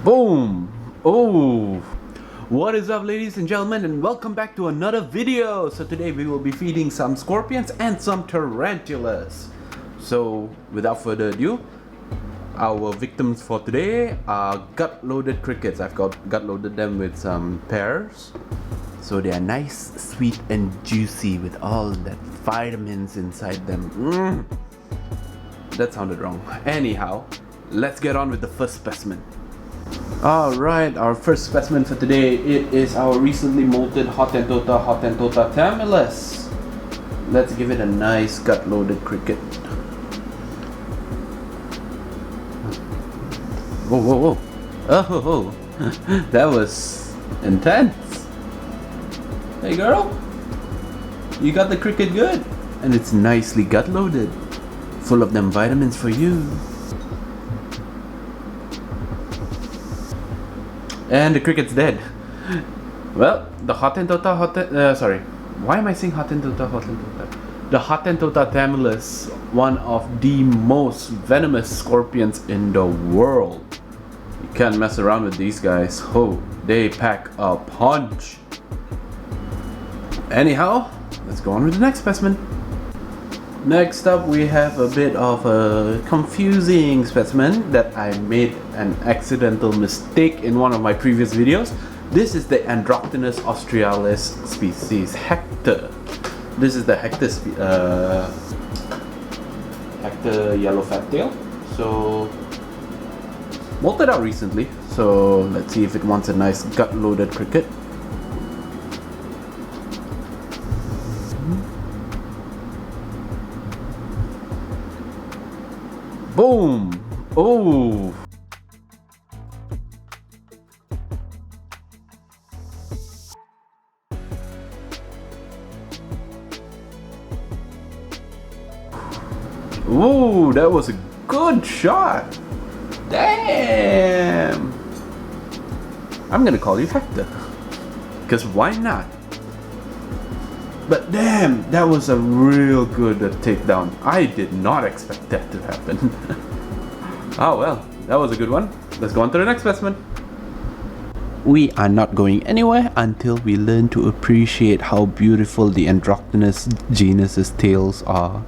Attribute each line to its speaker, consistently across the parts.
Speaker 1: Boom! Oh! What is up, ladies and gentlemen, and welcome back to another video. So today we will be feeding some scorpions and some tarantulas. So without further ado, our victims for today are gut-loaded crickets. I've gut-loaded them with some pears. So they are nice, sweet and juicy with all that vitamins inside them. That sounded wrong. Anyhow, let's get on with the first specimen. Alright, our first specimen for today, it is our recently molted hotend tarantulas. Let's give it a nice gut-loaded cricket. Whoa, whoa, whoa. Oh, that was intense. Hey girl, you got the cricket good. And it's nicely gut-loaded, full of them vitamins for you. And the cricket's dead. Well, the sorry. Why am I saying hotend? The hotend tarantulas, one of the most venomous scorpions in the world. You can't mess around with these guys. Oh, they pack a punch. Anyhow, let's go on with the next specimen. Next up, we have a bit of a confusing specimen that I made an accidental mistake in one of my previous videos. This is the Androctonus australis species Hector. This is the Hector yellow fat tail. So molted out recently. So let's see if it wants a nice gut-loaded cricket. Boom! Oh! Ooh, that was a good shot! Damn! I'm gonna call you Hector. Because why not? But damn, that was a real good takedown. I did not expect that to happen. Oh well, that was a good one. Let's go on to the next specimen. We are not going anywhere until we learn to appreciate how beautiful the Androctonus genus's tails are.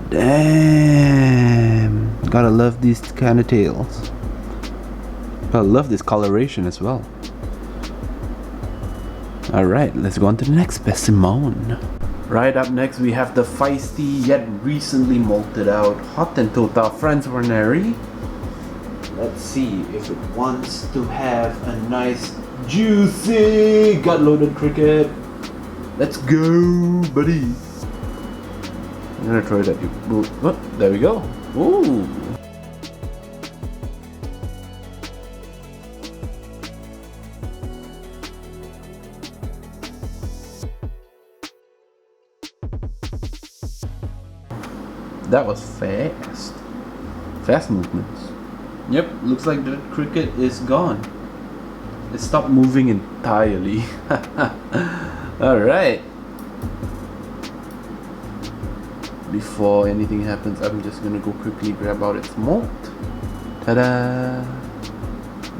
Speaker 1: Damn, gotta love these kind of tails. Gotta love this coloration as well. Alright, let's go on to the next specimen. Right up next, we have the feisty yet recently molted out hotend Franswarneri. Let's see if it wants to have a nice juicy gut-loaded cricket. Let's go, buddy. I'm gonna throw it at you. Oh, there we go. Ooh. That was fast. Fast movements. Yep, looks like the cricket is gone. It stopped moving entirely. Alright. Before anything happens, I'm just gonna go quickly grab out its molt. Ta-da!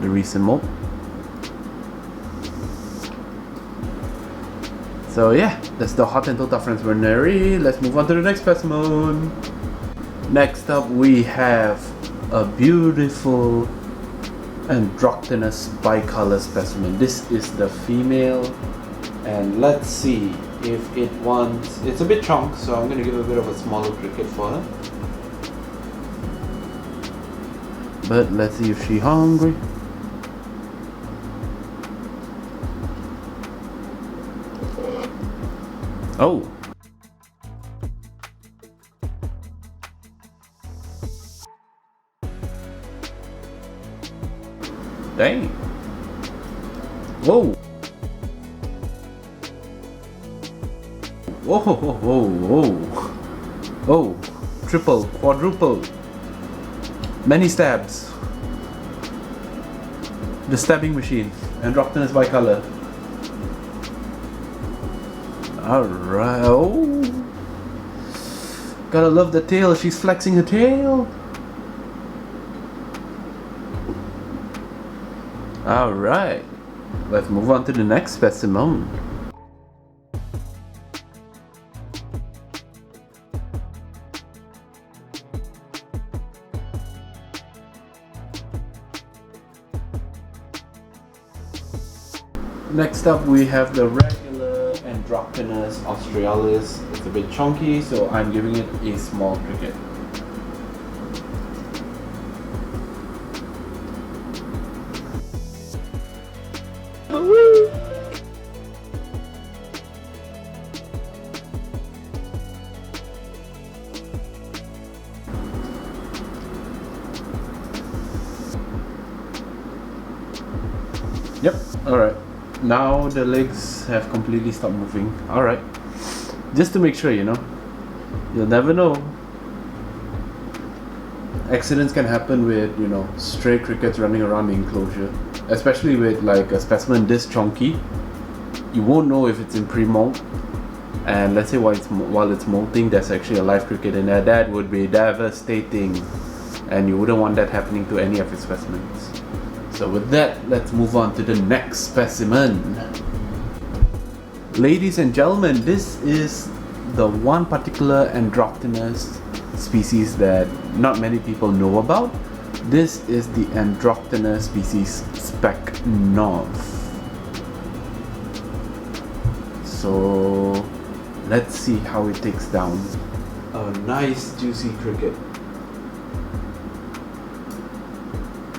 Speaker 1: The recent molt. So yeah, that's the hotend Franswarneri. Let's move on to the next specimen. Next up, we have a beautiful Androctonus bicolor specimen. This is the female, and let's see if it wants. It's a bit chunk, so I'm gonna give a bit of a smaller cricket for her. But let's see if she's hungry. Oh. Dang. Whoa. Whoa, whoa, whoa, whoa. Oh, triple, quadruple. Many stabs. The stabbing machine. Androctonus bicolor. Alright. Oh. Gotta love the tail. She's flexing her tail. Alright, let's move on to the next specimen. Next up we have the regular Androctonus australis. It's a bit chunky, so I'm giving it a small cricket. Yep, alright. Now the legs have completely stopped moving. Alright. Just to make sure, you know. You'll never know. Accidents can happen with, you know, stray crickets running around the enclosure. Especially with like a specimen this chunky. You won't know if it's in pre-molt. And let's say while it's molting, there's actually a live cricket in there. That would be devastating. And you wouldn't want that happening to any of your specimens. So with that, let's move on to the next specimen. Ladies and gentlemen, this is the one particular Androctonus species that not many people know about. This is the Androctonus species Specnov. So let's see how it takes down a nice juicy cricket.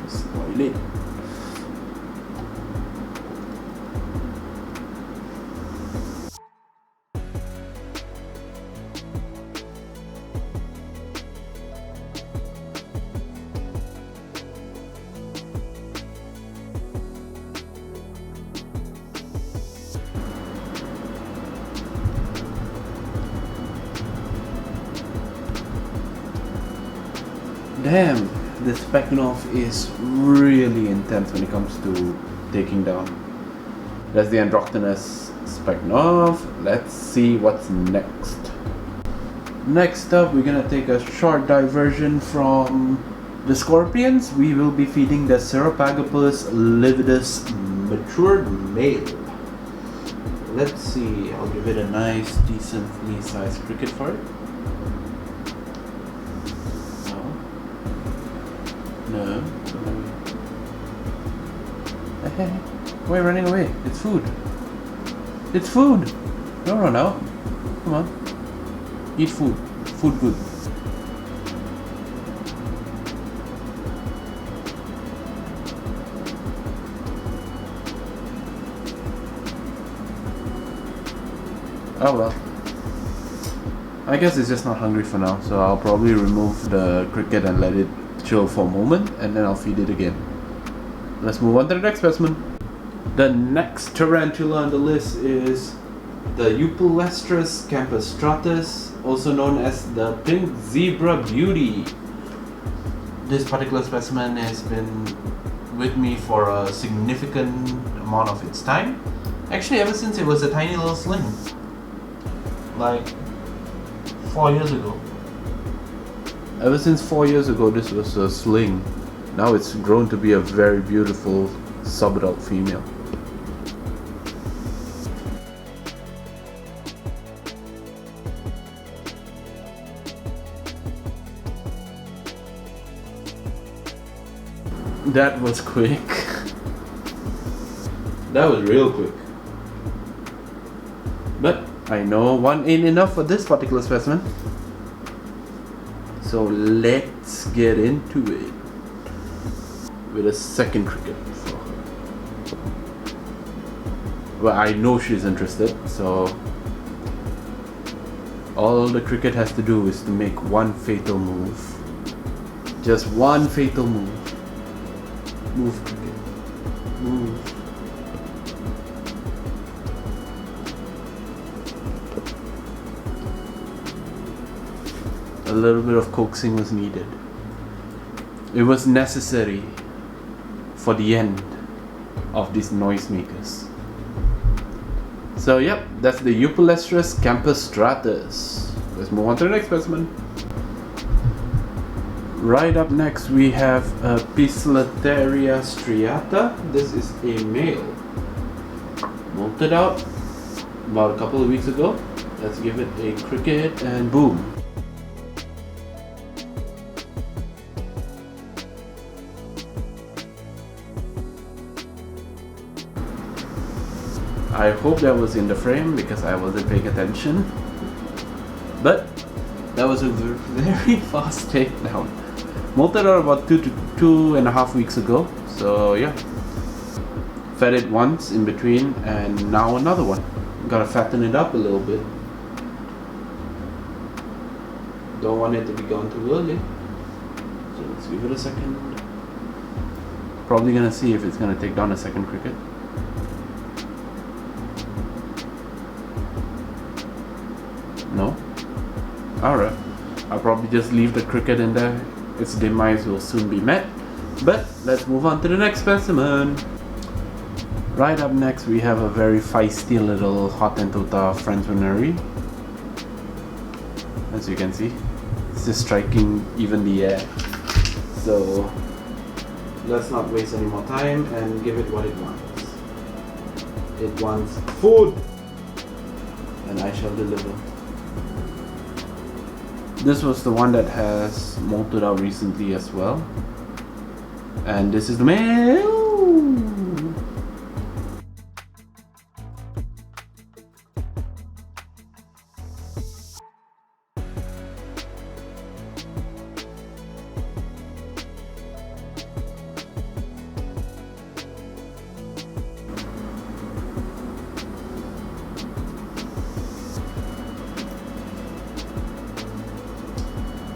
Speaker 1: Spoil it. Damn, this Specnov is really intense when it comes to taking down. That's the Androctonus Specnov. Let's see what's next. Next up, we're gonna take a short diversion from the scorpions. We will be feeding the Ceropagopus lividus matured male. Let's see, I'll give it a nice, decently sized cricket for it. No. Hey, why are you running away? It's food. It's food! Don't run out. Come on. Eat food. Food good. Oh well. I guess it's just not hungry for now, so I'll probably remove the cricket and let it chill for a moment, and then I'll feed it again. Let's move on to the next specimen. The next tarantula on the list is the Eupilestris campistratus, also known as the pink zebra beauty. This particular specimen has been with me for a significant amount of its time. Actually, ever since it was a tiny little sling. Like 4 years ago. Ever since 4 years ago, this was a sling. Now it's grown to be a very beautiful subadult female. That was quick. That was real quick. But I know one ain't enough for this particular specimen. So let's get into it with a second cricket for her. Well, I know she's interested, so all the cricket has to do is to make one fatal move. Just one fatal move. Move, cricket. Move. A little bit of coaxing was needed. It was necessary for the end of these noisemakers. So yep, that's the Eupilestris campistratus. Let's move on to the next specimen. Right up next we have a striata. This is a male. Molted out about a couple of weeks ago. Let's give it a cricket and boom. I hope that was in the frame because I wasn't paying attention. But that was a very fast takedown. Molted out about 2.5 weeks ago. So yeah. Fed it once in between and now another one. Gotta fatten it up a little bit. Don't want it to be gone too early. So let's give it a second. Probably gonna see if it's gonna take down a second cricket. No? Alright. I'll probably just leave the cricket in there. Its demise will soon be met. But let's move on to the next specimen. Right up next we have a very feisty little hotend friendly. As you can see, it's just striking even the air. So let's not waste any more time and give it what it wants. It wants food, and I shall deliver. This was the one that has molted out recently as well, and this is the male.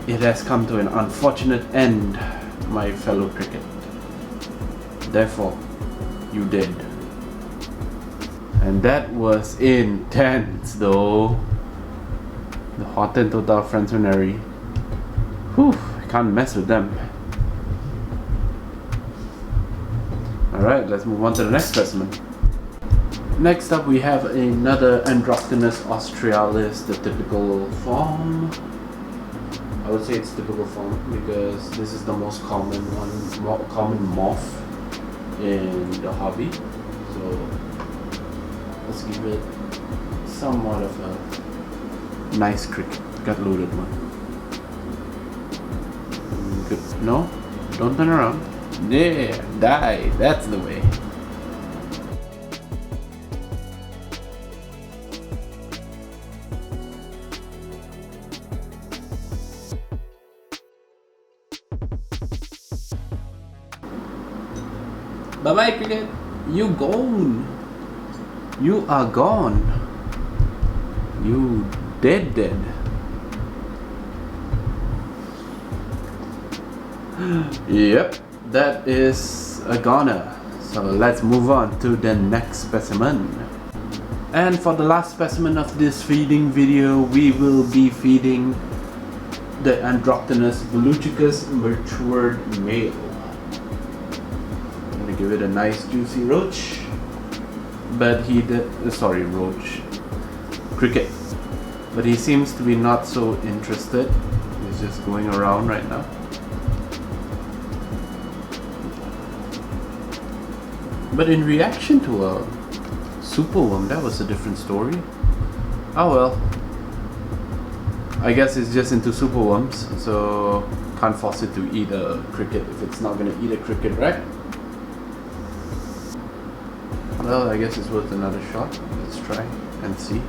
Speaker 1: It has come to an unfortunate end, my fellow cricket. Therefore, you did. And that was intense though. The hotend friendly. Whew, I can't mess with them. Alright, let's move on to the next specimen. Next up we have another Androctonus australis, the typical form. I would say it's typical form because this is the most common one, common morph in the hobby. So let's give it somewhat of a nice cricket. Got loaded one. Good. No, don't turn around. Yeah, die. That's the way. Bye bye cricket, you gone. You are gone. You dead. Yep, that is a goner. So let's move on to the next specimen. And for the last specimen of this feeding video, we will be feeding the Androctonus bellucicus matured male. Give it a nice juicy roach, but cricket, but he seems to be not so interested. He's just going around right now. But in reaction to a superworm, that was a different story. Oh well, I guess it's just into superworms, so can't force it to eat a cricket if it's not gonna eat a cricket, right? Well, I guess it's worth another shot. Let's try and see.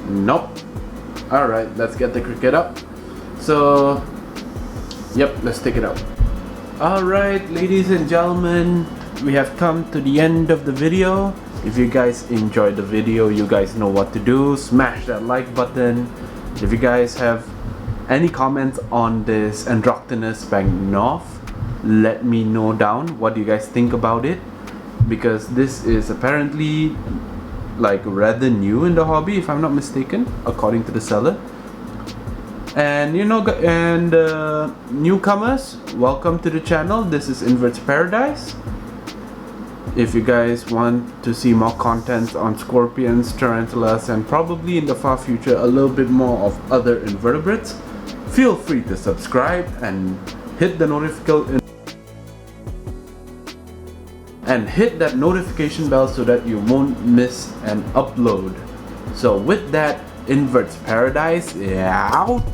Speaker 1: Nope. Alright, let's get the cricket up. So, yep, let's take it out. Alright, ladies and gentlemen, we have come to the end of the video. If you guys enjoyed the video, you guys know what to do. Smash that like button. If you guys have any comments on this Androctonus Bagnov, let me know down what you guys think about it, because this is apparently like rather new in the hobby, if I'm not mistaken, according to the seller. And you know, and newcomers, welcome to the channel. This is Inverts Paradise. If you guys want to see more content on scorpions, tarantulas, and probably in the far future a little bit more of other invertebrates, feel free to subscribe and hit the notification bell so that you won't miss an upload. So with that, Inverts Paradise out.